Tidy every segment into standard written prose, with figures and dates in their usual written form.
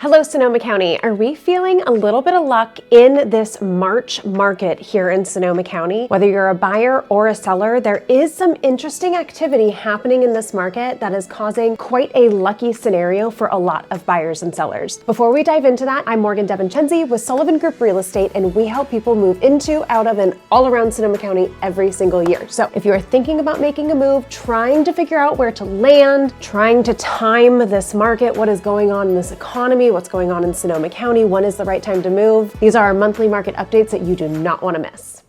Hello, Sonoma County. Are we feeling a little bit of luck in this March market here in Sonoma County? Whether you're a buyer or a seller, there is some interesting activity happening in this market that is causing quite a lucky scenario for a lot of buyers and sellers. Before we dive into that, I'm Morgan DeVincenzi with Sullivan Group Real Estate, and we help people move into, out of, and all around Sonoma County every single year. So if you are thinking about making a move, trying to figure out where to land, trying to time this market, what is going on in this economy, what's going on in Sonoma County, when is the right time to move, these are our monthly market updates that you do not want to miss.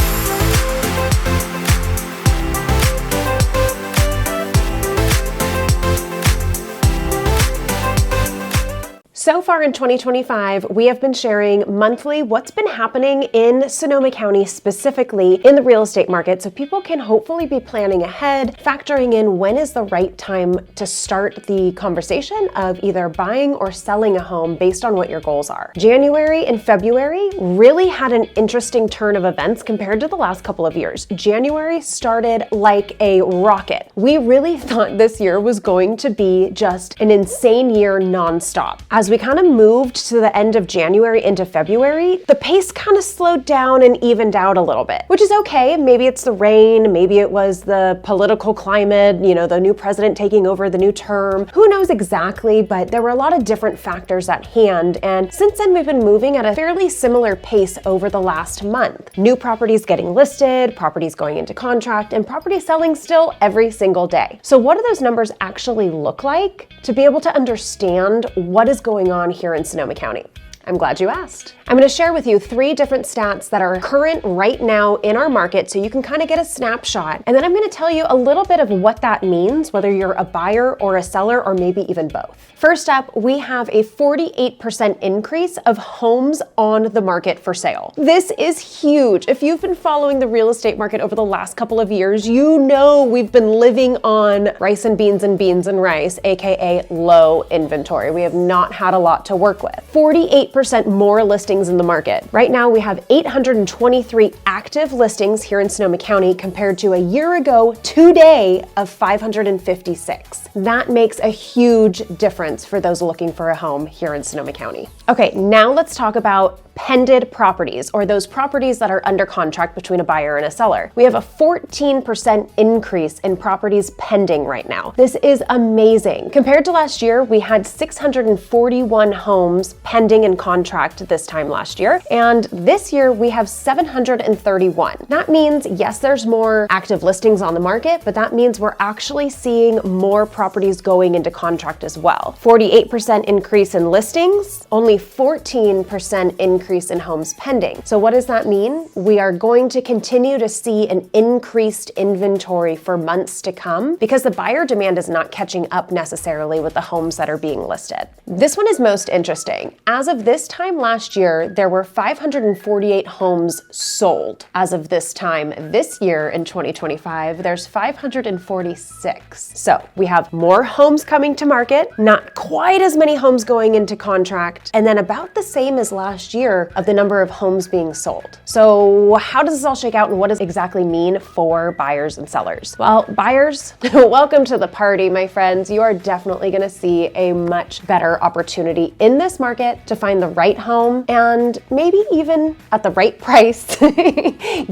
So far in 2025, we have been sharing monthly what's been happening in Sonoma County, specifically in the real estate market, so people can hopefully be planning ahead, factoring in when is the right time to start the conversation of either buying or selling a home based on what your goals are. January and February really had an interesting turn of events compared to the last couple of years. January started like a rocket. We really thought this year was going to be just an insane year nonstop. As we kind of moved to the end of January into February, the pace kind of slowed down and evened out a little bit, which is okay. Maybe it's the rain, maybe it was the political climate, the new president taking over the new term. Who knows exactly, but there were a lot of different factors at hand. And since then, we've been moving at a fairly similar pace over the last month. New properties getting listed, properties going into contract, and property selling still every single day. So what do those numbers actually look like to be able to understand what is going on here in Sonoma County? I'm glad you asked. I'm going to share with you 3 different stats that are current right now in our market so you can kind of get a snapshot. And then I'm going to tell you a little bit of what that means, whether you're a buyer or a seller or maybe even both. First up, we have a 48% increase of homes on the market for sale. This is huge. If you've been following the real estate market over the last couple of years, you know we've been living on rice and beans and rice, aka low inventory. We have not had a lot to work with. 48% more listings in the market. Right now, we have 823 active listings here in Sonoma County compared to a year ago today of 556. That makes a huge difference for those looking for a home here in Sonoma County. Okay, now let's talk about pended properties, or those properties that are under contract between a buyer and a seller. We have a 14% increase in properties pending right now. This is amazing. Compared to last year, we had 641 homes pending in contract this time last year, and this year we have 731. That means, yes, there's more active listings on the market, but that means we're actually seeing more properties going into contract as well. 48% increase in listings, only 14% increase in homes pending. So what does that mean? We are going to continue to see an increased inventory for months to come because the buyer demand is not catching up necessarily with the homes that are being listed. This one is most interesting. As of this time last year, there were 548 homes sold. As of this time this year in 2025, there's 546. So we have more homes coming to market, not quite as many homes going into contract, and then about the same as last year of the number of homes being sold. So how does this all shake out, and what does it exactly mean for buyers and sellers? Well, buyers, welcome to the party, my friends. You are definitely going to see a much better opportunity in this market to find the right home and maybe even at the right price,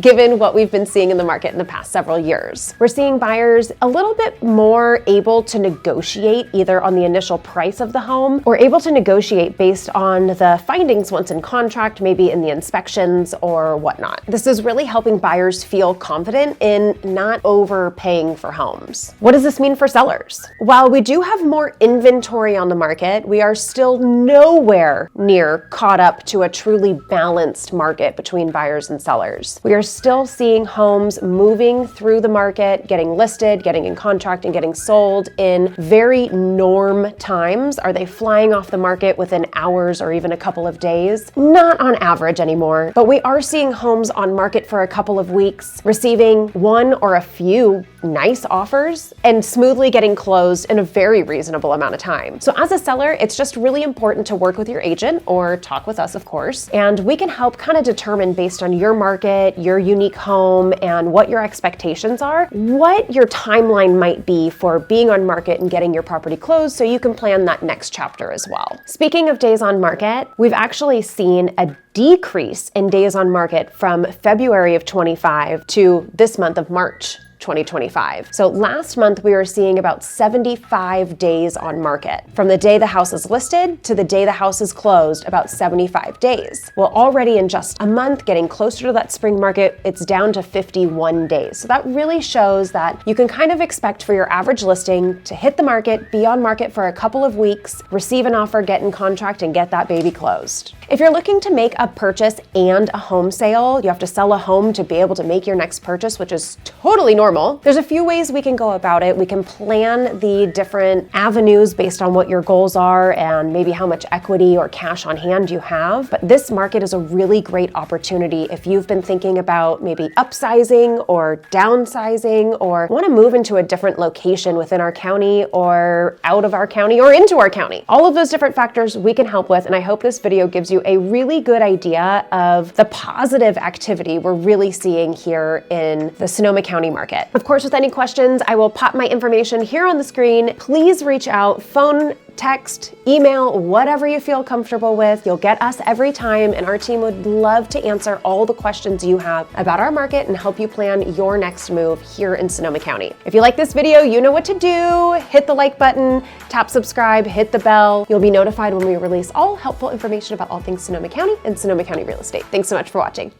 given what we've been seeing in the market in the past several years. We're seeing buyers a little bit more able to negotiate either on the initial price of the home or able to negotiate based on the findings once in contract, maybe in the inspections or whatnot. This is really helping buyers feel confident in not overpaying for homes. What does this mean for sellers? While we do have more inventory on the market, we are still nowhere near caught up to a truly balanced market between buyers and sellers. We are still seeing homes moving through the market, getting listed, getting in contract, and getting sold in very norm times. Are they flying off the market within hours or even a couple of days? Not on average anymore, but we are seeing homes on market for a couple of weeks, receiving one or a few nice offers and smoothly getting closed in a very reasonable amount of time. So as a seller, it's just really important to work with your agent or talk with us, of course. And we can help kind of determine, based on your market, your unique home, and what your expectations are, what your timeline might be for being on market and getting your property closed so you can plan that next chapter as well. Speaking of days on market, we've actually seen a decrease in days on market from February of 25 to this month of March 2025. So last month we were seeing about 75 days on market. From the day the house is listed to the day the house is closed, about 75 days. Well, already in just a month, getting closer to that spring market, it's down to 51 days. So that really shows that you can kind of expect for your average listing to hit the market, be on market for a couple of weeks, receive an offer, get in contract, and get that baby closed. If you're looking to make a purchase and a home sale, you have to sell a home to be able to make your next purchase, which is totally normal. There's a few ways we can go about it. We can plan the different avenues based on what your goals are and maybe how much equity or cash on hand you have. But this market is a really great opportunity if you've been thinking about maybe upsizing or downsizing or want to move into a different location within our county or out of our county or into our county. All of those different factors we can help with, and I hope this video gives you a really good idea of the positive activity we're really seeing here in the Sonoma County market. Of course, with any questions, I will pop my information here on the screen. Please reach out, phone, text, email, whatever you feel comfortable with. You'll get us every time, and our team would love to answer all the questions you have about our market and help you plan your next move here in Sonoma County. If you like this video, you know what to do. Hit the like button, tap subscribe, hit the bell. You'll be notified when we release all helpful information about all things Sonoma County and Sonoma County real estate. Thanks so much for watching.